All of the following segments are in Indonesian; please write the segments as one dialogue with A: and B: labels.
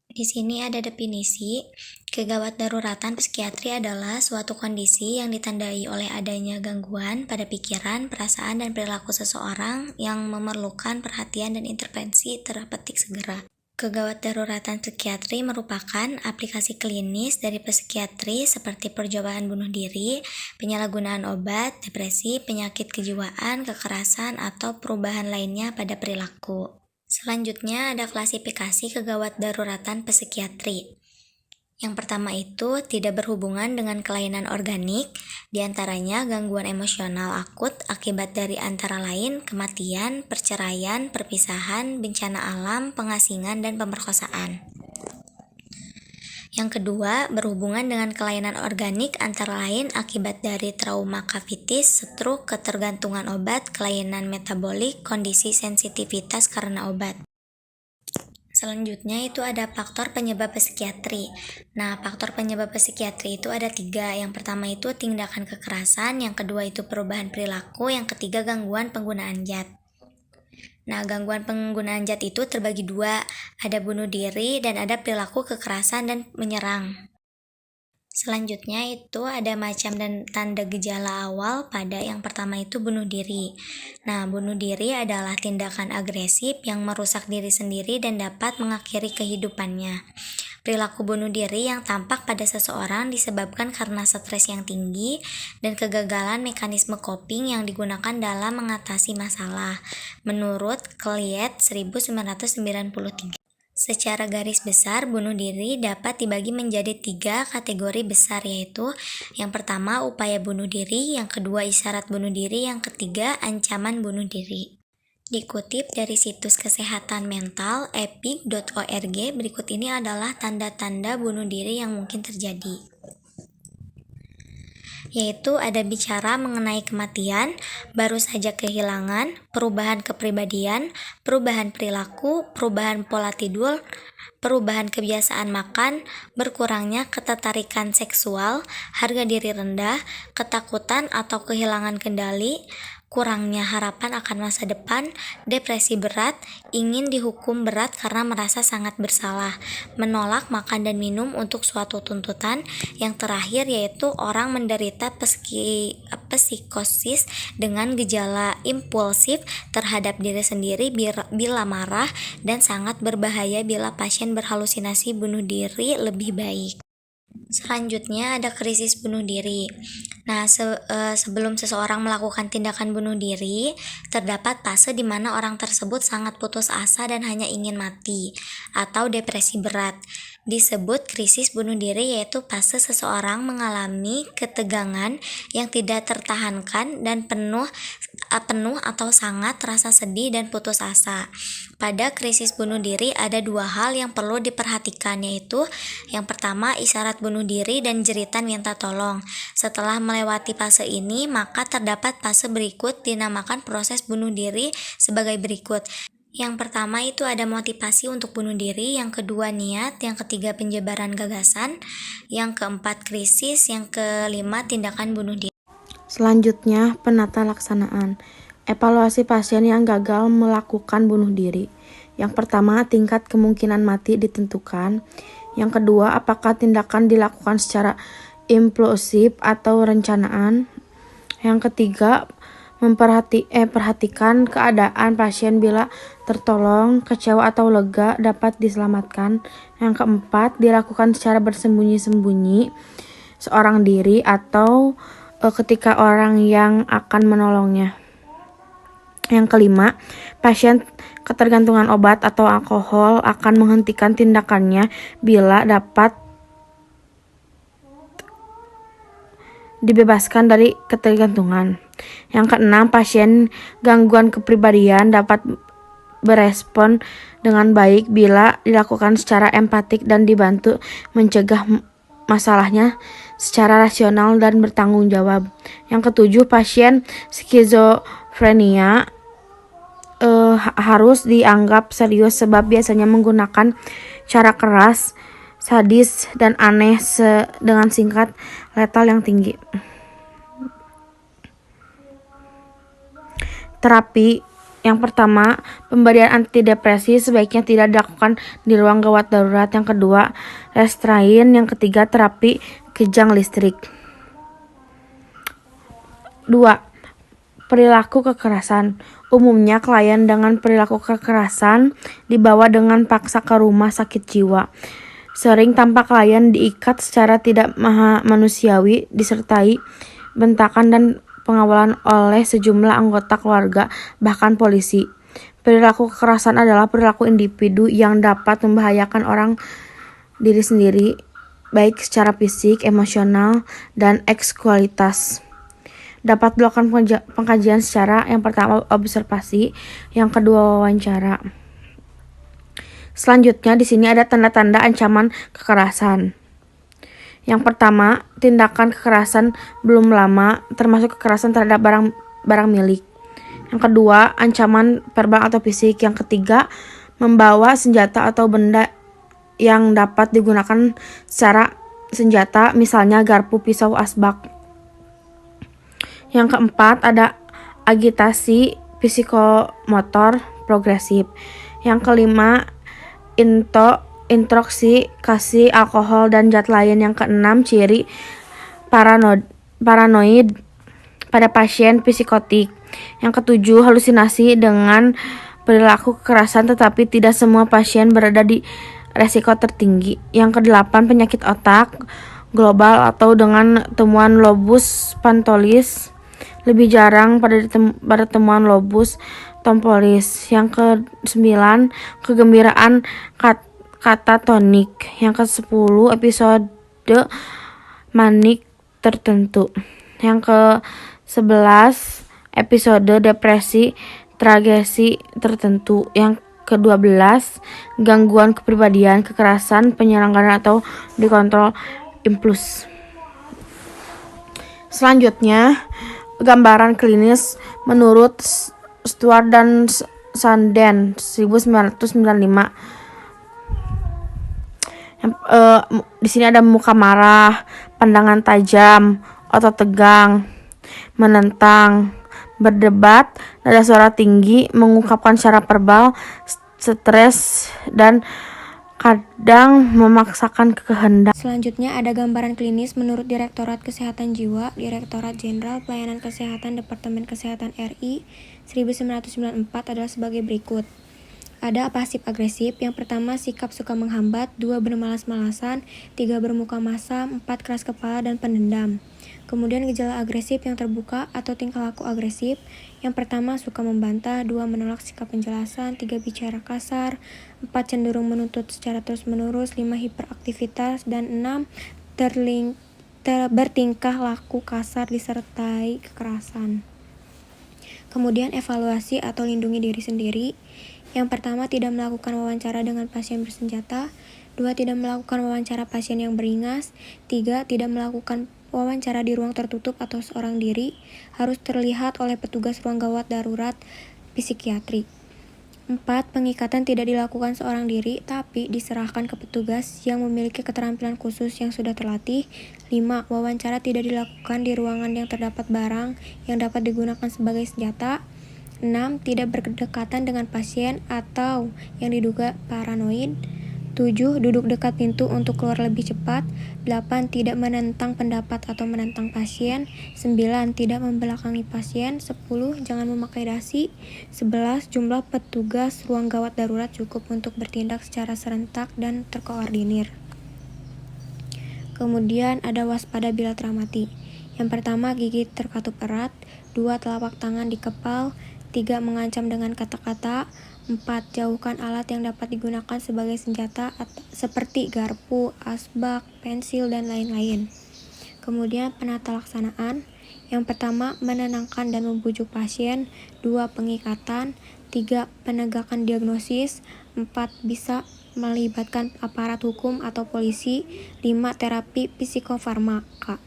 A: Di sini ada definisi, kegawat daruratan psikiatri adalah suatu kondisi yang ditandai oleh adanya gangguan pada pikiran, perasaan, dan perilaku seseorang yang memerlukan perhatian dan intervensi terapeutik segera. Kegawat daruratan psikiatri merupakan aplikasi klinis dari psikiatri seperti percobaan bunuh diri, penyalahgunaan obat, depresi, penyakit kejiwaan, kekerasan, atau perubahan lainnya pada perilaku. Selanjutnya ada klasifikasi kegawat daruratan psikiatri. Yang pertama itu tidak berhubungan dengan kelainan organik, diantaranya gangguan emosional akut akibat dari antara lain kematian, perceraian, perpisahan, bencana alam, pengasingan, dan pemerkosaan. Yang kedua, berhubungan dengan kelainan organik antara lain akibat dari trauma kavitis, stroke, ketergantungan obat, kelainan metabolik, kondisi sensitivitas karena obat. Selanjutnya itu ada faktor penyebab psikiatri. Nah, faktor penyebab psikiatri itu ada 3. Yang pertama itu tindakan kekerasan, yang kedua itu perubahan perilaku, yang ketiga gangguan penggunaan zat. Nah, gangguan penggunaan zat itu terbagi 2, ada bunuh diri dan ada perilaku kekerasan dan menyerang. Selanjutnya itu ada macam dan tanda gejala awal pada yang pertama itu bunuh diri. Nah, bunuh diri adalah tindakan agresif yang merusak diri sendiri dan dapat mengakhiri kehidupannya. Perilaku bunuh diri yang tampak pada seseorang disebabkan karena stres yang tinggi dan kegagalan mekanisme coping yang digunakan dalam mengatasi masalah. Menurut Cleat 1993. Secara garis besar, bunuh diri dapat dibagi menjadi 3 kategori besar, yaitu yang pertama upaya bunuh diri, yang kedua isyarat bunuh diri, yang ketiga ancaman bunuh diri. Dikutip dari situs kesehatan mental epic.org, berikut ini adalah tanda-tanda bunuh diri yang mungkin terjadi. Yaitu ada bicara mengenai kematian, baru saja kehilangan, perubahan kepribadian, perubahan perilaku, perubahan pola tidur, perubahan kebiasaan makan, berkurangnya ketertarikan seksual, harga diri rendah, ketakutan atau kehilangan kendali, kurangnya harapan akan masa depan, depresi berat, ingin dihukum berat karena merasa sangat bersalah, menolak makan dan minum untuk suatu tuntutan. Yang terakhir yaitu orang menderita psikosis dengan gejala impulsif terhadap diri sendiri bila marah dan sangat berbahaya bila pasien berhalusinasi bunuh diri lebih baik. Selanjutnya ada krisis bunuh diri. Nah, sebelum seseorang melakukan tindakan bunuh diri, terdapat fase di mana orang tersebut sangat putus asa dan hanya ingin mati, atau depresi berat. Disebut krisis bunuh diri, yaitu fase seseorang mengalami ketegangan yang tidak tertahankan dan penuh atau sangat rasa sedih dan putus asa. Pada krisis bunuh diri ada 2 hal yang perlu diperhatikan, yaitu yang pertama isyarat bunuh diri dan jeritan minta tolong. Setelah melewati fase ini, maka terdapat fase berikut dinamakan proses bunuh diri sebagai berikut. Yang pertama itu ada motivasi untuk bunuh diri, yang kedua niat, yang ketiga penyebaran gagasan, yang keempat krisis, yang kelima tindakan bunuh diri.
B: Selanjutnya, penata laksanaan. Evaluasi pasien yang gagal melakukan bunuh diri. Yang pertama, tingkat kemungkinan mati ditentukan. Yang kedua, apakah tindakan dilakukan secara impulsif atau rencanaan. Yang ketiga, perhatikan keadaan pasien bila tertolong, kecewa atau lega dapat diselamatkan. Yang keempat, dilakukan secara bersembunyi-sembunyi seorang diri atau ketika orang yang akan menolongnya. Yang kelima, pasien ketergantungan obat atau alkohol akan menghentikan tindakannya bila dapat dibebaskan dari ketergantungan. Yang keenam, pasien gangguan kepribadian dapat berespon dengan baik bila dilakukan secara empatik dan dibantu mencegah masalahnya secara rasional dan bertanggung jawab. Yang ketujuh, pasien skizofrenia harus dianggap serius sebab biasanya menggunakan cara keras, sadis, dan aneh dengan singkat letal yang tinggi. Terapi Yang pertama, pemberian antidepresi sebaiknya tidak dilakukan di ruang gawat darurat. Yang kedua, restrain. Yang ketiga, terapi kejang listrik. 2. Perilaku kekerasan. Umumnya klien dengan perilaku kekerasan dibawa dengan paksa ke rumah sakit jiwa. Sering tampak klien diikat secara tidak manusiawi, disertai bentakan dan pengawalan oleh sejumlah anggota keluarga, bahkan polisi. Perilaku kekerasan adalah perilaku individu yang dapat membahayakan orang diri sendiri, baik secara fisik, emosional, dan seksualitas. Dapat dilakukan pengkajian secara yang pertama observasi, yang kedua wawancara. Selanjutnya di sini ada tanda-tanda ancaman kekerasan. Yang pertama, tindakan kekerasan belum lama, termasuk kekerasan terhadap barang milik. Yang kedua, ancaman verbal atau fisik. Yang ketiga, membawa senjata atau benda yang dapat digunakan secara senjata, misalnya garpu, pisau, asbak. Yang keempat, ada agitasi psikomotor progresif. Yang kelima, intoxikasi alkohol dan zat lain. Yang keenam, ciri paranoid pada pasien psikotik. Yang ketujuh, halusinasi dengan perilaku kekerasan, tetapi tidak semua pasien berada di resiko tertinggi. Yang kedelapan, penyakit otak global atau dengan temuan lobus frontalis, lebih jarang pada temuan lobus temporis. Yang ke-9, kegembiraan katatonik. Yang ke-10, episode manik tertentu. Yang ke-11, episode depresi tragedi tertentu. Yang ke-12, gangguan kepribadian, kekerasan, penyelenggaraan atau dikontrol impuls. Selanjutnya, gambaran klinis menurut Stuart dan Sanden 1995. Di sini ada muka marah, pandangan tajam, otot tegang, menentang, berdebat, nada suara tinggi, mengungkapkan secara verbal, stres, dan kadang memaksakan kehendak. Selanjutnya ada gambaran klinis menurut Direktorat Kesehatan Jiwa, Direktorat Jenderal Pelayanan Kesehatan Departemen Kesehatan RI 1994 adalah sebagai berikut. Ada pasif agresif. Yang pertama, sikap suka menghambat. 2, bermalas-malasan. 3, bermuka masam. 4, keras kepala dan pendendam. Kemudian gejala agresif yang terbuka atau tingkah laku agresif. Yang pertama, suka membantah. 2, menolak sikap penjelasan. 3, bicara kasar. 4, cenderung menuntut secara terus-menerus. 5, hiperaktivitas. Dan 6, bertingkah laku kasar disertai kekerasan. Kemudian evaluasi atau lindungi diri sendiri. Yang pertama, tidak melakukan wawancara dengan pasien bersenjata. 2, tidak melakukan wawancara pasien yang beringas. 3, tidak melakukan wawancara di ruang tertutup atau seorang diri. Harus terlihat oleh petugas ruang gawat darurat psikiatri. 4, pengikatan tidak dilakukan seorang diri, tapi diserahkan ke petugas yang memiliki keterampilan khusus yang sudah terlatih. 5, wawancara tidak dilakukan di ruangan yang terdapat barang yang dapat digunakan sebagai senjata. 6, tidak berdekatan dengan pasien atau yang diduga paranoid. 7, duduk dekat pintu untuk keluar lebih cepat. 8, tidak menentang pendapat atau menentang pasien. 9, tidak membelakangi pasien. 10, jangan memakai dasi. 11, jumlah petugas ruang gawat darurat cukup untuk bertindak secara serentak dan terkoordinir. Kemudian ada waspada bila teramati. Yang pertama, gigi terkatup erat. 2, telapak tangan dikepal. 3, mengancam dengan kata-kata. 4, jauhkan alat yang dapat digunakan sebagai senjata seperti garpu, asbak, pensil, dan lain-lain. Kemudian penata laksanaan. Yang pertama, menenangkan dan membujuk pasien. 2, pengikatan. 3, penegakan diagnosis. 4, bisa melibatkan aparat hukum atau polisi. 5, terapi psikofarmaka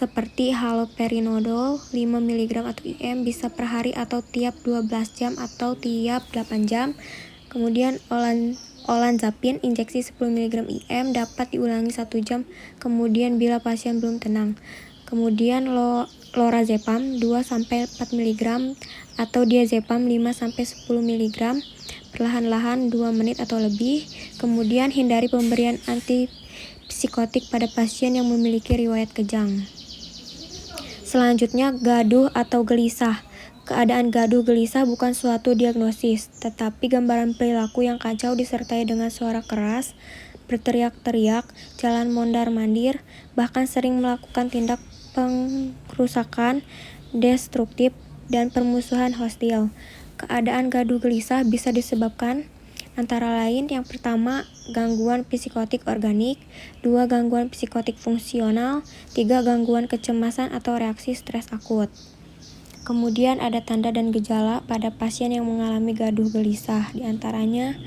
B: seperti haloperidol 5 mg atau IM bisa per hari atau tiap 12 jam atau tiap 8 jam. Kemudian olanzapin injeksi 10 mg IM dapat diulangi 1 jam kemudian bila pasien belum tenang.
C: Kemudian lorazepam 2-4 mg atau diazepam 5-10 mg perlahan-lahan 2 menit atau lebih. Kemudian hindari pemberian antipsikotik pada pasien yang memiliki riwayat kejang. Selanjutnya, gaduh atau gelisah. Keadaan gaduh gelisah bukan suatu diagnosis, tetapi gambaran perilaku yang kacau disertai dengan suara keras, berteriak-teriak, jalan mondar-mandir, bahkan sering melakukan tindak pengrusakan, destruktif, dan permusuhan hostil. Keadaan gaduh gelisah bisa disebabkan antara lain yang pertama, gangguan psikotik organik, 2 gangguan psikotik fungsional, 3 gangguan kecemasan atau reaksi stres akut. Kemudian ada tanda dan gejala pada pasien yang mengalami gaduh gelisah, diantaranya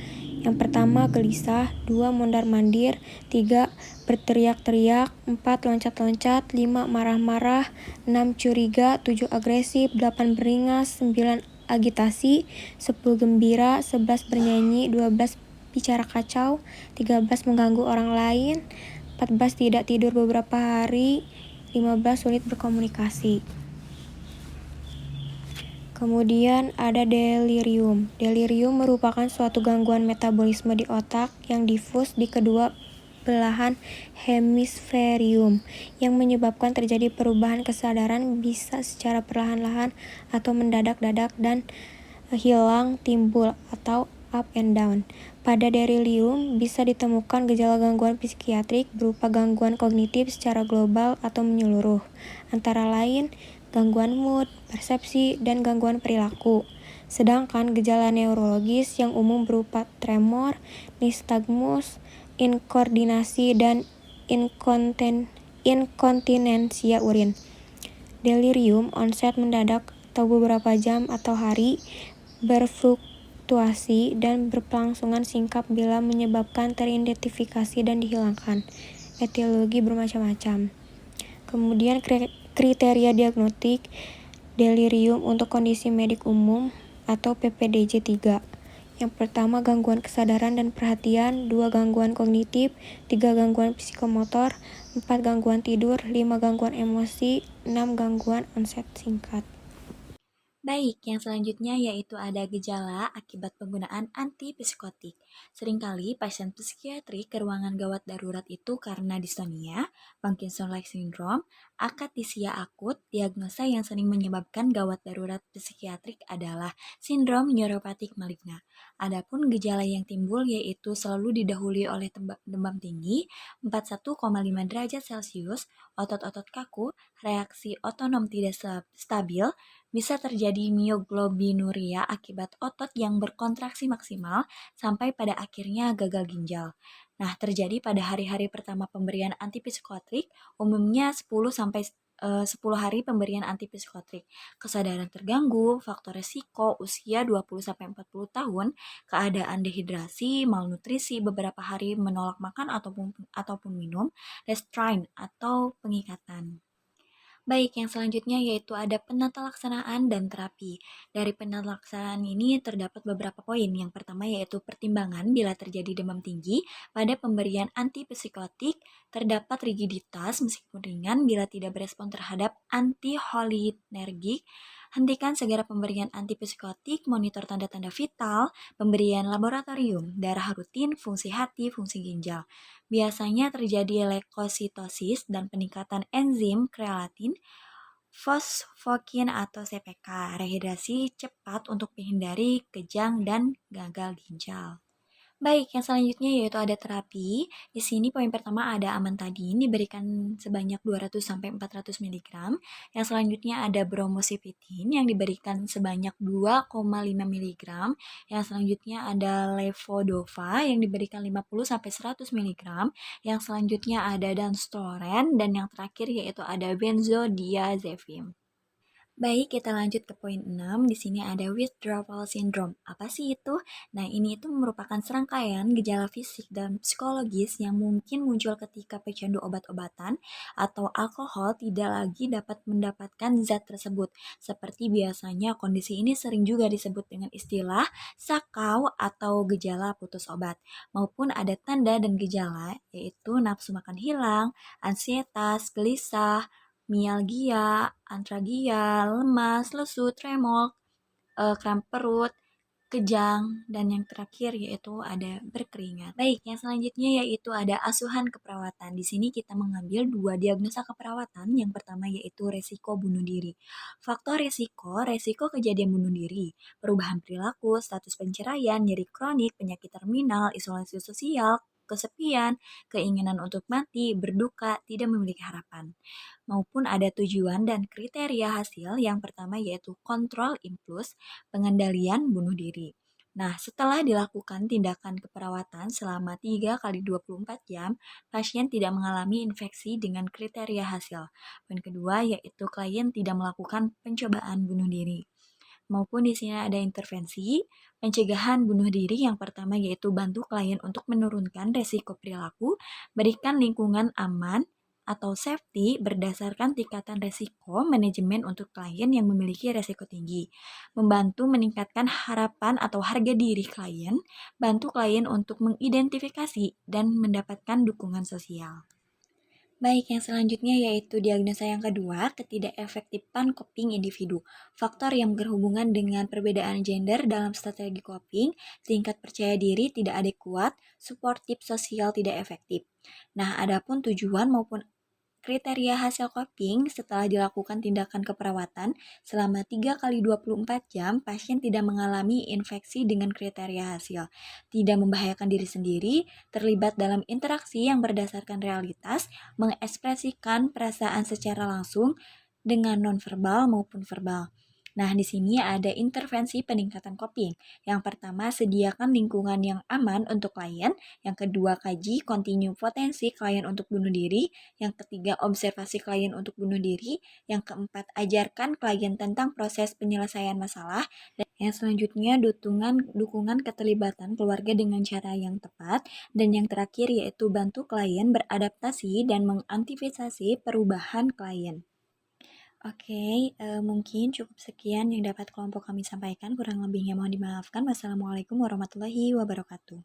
C: yang pertama gelisah, 2 mondar-mandir, 3 berteriak-teriak, 4 loncat-loncat, 5 marah-marah, 6 curiga, 7 agresif, 8 beringas, 9 agitasi, 10 gembira, 11 bernyanyi, 12 bicara kacau, 13 mengganggu orang lain, 14 tidak tidur beberapa hari, 15 sulit berkomunikasi. Kemudian ada delirium. Delirium merupakan suatu gangguan metabolisme di otak yang difus di kedua belahan hemisferium yang menyebabkan terjadi perubahan kesadaran bisa secara perlahan-lahan atau mendadak-dadak dan hilang timbul atau up and down. Pada delirium bisa ditemukan gejala gangguan psikiatrik berupa gangguan kognitif secara global atau menyeluruh, antara lain gangguan mood, persepsi, dan gangguan perilaku. Sedangkan gejala neurologis yang umum berupa tremor, nistagmus, inkoordinasi, dan inkontinensia urin. Delirium onset mendadak atau beberapa jam atau hari, berfluktuasi dan berkelangsungan singkat bila menyebabkan teridentifikasi dan dihilangkan. Etiologi bermacam-macam. Kemudian kriteria diagnostik delirium untuk kondisi medik umum atau PPDJ 3. Yang pertama gangguan kesadaran dan perhatian, 2 gangguan kognitif, 3 gangguan psikomotor, 4 gangguan tidur, 5 gangguan emosi, 6 gangguan onset singkat.
A: Baik, yang selanjutnya yaitu ada gejala akibat penggunaan antipsikotik. Seringkali pasien psikiatri ke ruangan gawat darurat itu karena distonia, Parkinson-like syndrome, akatisia akut. Diagnosa yang sering menyebabkan gawat darurat psikiatrik adalah sindrom neuropatik maligna. Adapun gejala yang timbul yaitu selalu didahului oleh demam tinggi 41,5 derajat Celcius, otot-otot kaku, reaksi otonom tidak stabil, bisa terjadi mioglobinuria akibat otot yang berkontraksi maksimal sampai pada akhirnya gagal ginjal. Nah, terjadi pada hari-hari pertama pemberian antipsikotik, umumnya 10 hari pemberian antipsikotik. Kesadaran terganggu, faktor resiko, usia 20-40 tahun, keadaan dehidrasi, malnutrisi, beberapa hari menolak makan ataupun minum, restraint atau pengikatan. Baik, yang selanjutnya yaitu ada penata laksanaan dan terapi. Dari penata laksanaan ini terdapat beberapa poin. Yang pertama yaitu pertimbangan bila terjadi demam tinggi pada pemberian antipsikotik, terdapat rigiditas meskipun ringan bila tidak berespon terhadap antiholinergik. Hentikan segera pemberian antipsikotik, monitor tanda-tanda vital, pemberian laboratorium, darah rutin, fungsi hati, fungsi ginjal. Biasanya terjadi leukositosis dan peningkatan enzim kreatin, fosfokin atau CPK, rehidrasi cepat untuk menghindari kejang dan gagal ginjal. Baik, yang selanjutnya yaitu ada terapi. Di sini poin pertama ada amantadin diberikan sebanyak 200-400 mg. Yang selanjutnya ada bromosipitin yang diberikan sebanyak 2,5 mg. Yang selanjutnya ada levodopa yang diberikan 50-100 mg. Yang selanjutnya ada danstoren dan yang terakhir yaitu ada benzodiazepam. Baik, kita lanjut ke poin 6. Di sini ada withdrawal syndrome. Apa sih itu? Nah, ini itu merupakan serangkaian gejala fisik dan psikologis yang mungkin muncul ketika pecandu obat-obatan atau alkohol tidak lagi dapat mendapatkan zat tersebut. Seperti biasanya kondisi ini sering juga disebut dengan istilah sakau atau gejala putus obat. Maupun ada tanda dan gejala yaitu nafsu makan hilang, ansietas, gelisah,
D: mialgia, antragia, lemas, lesu, tremor, kram perut, kejang, dan yang terakhir yaitu ada berkeringat. Baik, yang selanjutnya yaitu ada asuhan keperawatan. Di sini kita mengambil dua diagnosa keperawatan. Yang pertama yaitu resiko bunuh diri. Faktor resiko kejadian bunuh diri, perubahan perilaku, status penceraian, nyeri kronik, penyakit terminal, isolasi sosial, kesepian, keinginan untuk mati, berduka, tidak memiliki harapan maupun ada tujuan dan kriteria hasil. Yang pertama yaitu kontrol impuls, pengendalian bunuh diri. Nah, setelah dilakukan tindakan keperawatan selama 3 kali 24 jam, pasien tidak mengalami infeksi dengan kriteria hasil. Poin kedua yaitu klien tidak melakukan pencobaan bunuh diri. Maupun di sini ada intervensi pencegahan bunuh diri. Yang pertama yaitu bantu klien untuk menurunkan resiko perilaku, berikan lingkungan aman atau safety berdasarkan tingkatan resiko manajemen untuk klien yang memiliki resiko tinggi, membantu meningkatkan harapan atau harga diri klien, bantu klien untuk mengidentifikasi dan mendapatkan dukungan sosial. Baik, yang selanjutnya yaitu diagnosa yang kedua, ketidakefektifan coping individu. Faktor yang berhubungan dengan perbedaan gender dalam strategi coping, tingkat percaya diri tidak adekuat, suportif sosial tidak efektif. Nah, adapun tujuan maupun kriteria hasil coping setelah dilakukan tindakan keperawatan selama 3 kali 24 jam, pasien tidak mengalami infeksi dengan kriteria hasil, tidak membahayakan diri sendiri, terlibat dalam interaksi yang berdasarkan realitas, mengekspresikan perasaan secara langsung dengan nonverbal maupun verbal. Nah, di sini ada intervensi peningkatan coping. Yang pertama, sediakan lingkungan yang aman untuk klien. Yang kedua, kaji kontinu potensi klien untuk bunuh diri. Yang ketiga, observasi klien untuk bunuh diri. Yang keempat, ajarkan klien tentang proses penyelesaian masalah. Dan yang selanjutnya, dukungan keterlibatan keluarga dengan cara yang tepat. Dan yang terakhir yaitu bantu klien beradaptasi dan mengantisipasi perubahan klien. Oke, mungkin cukup sekian yang dapat kelompok kami sampaikan. Kurang lebihnya mohon dimaafkan. Wassalamualaikum warahmatullahi wabarakatuh.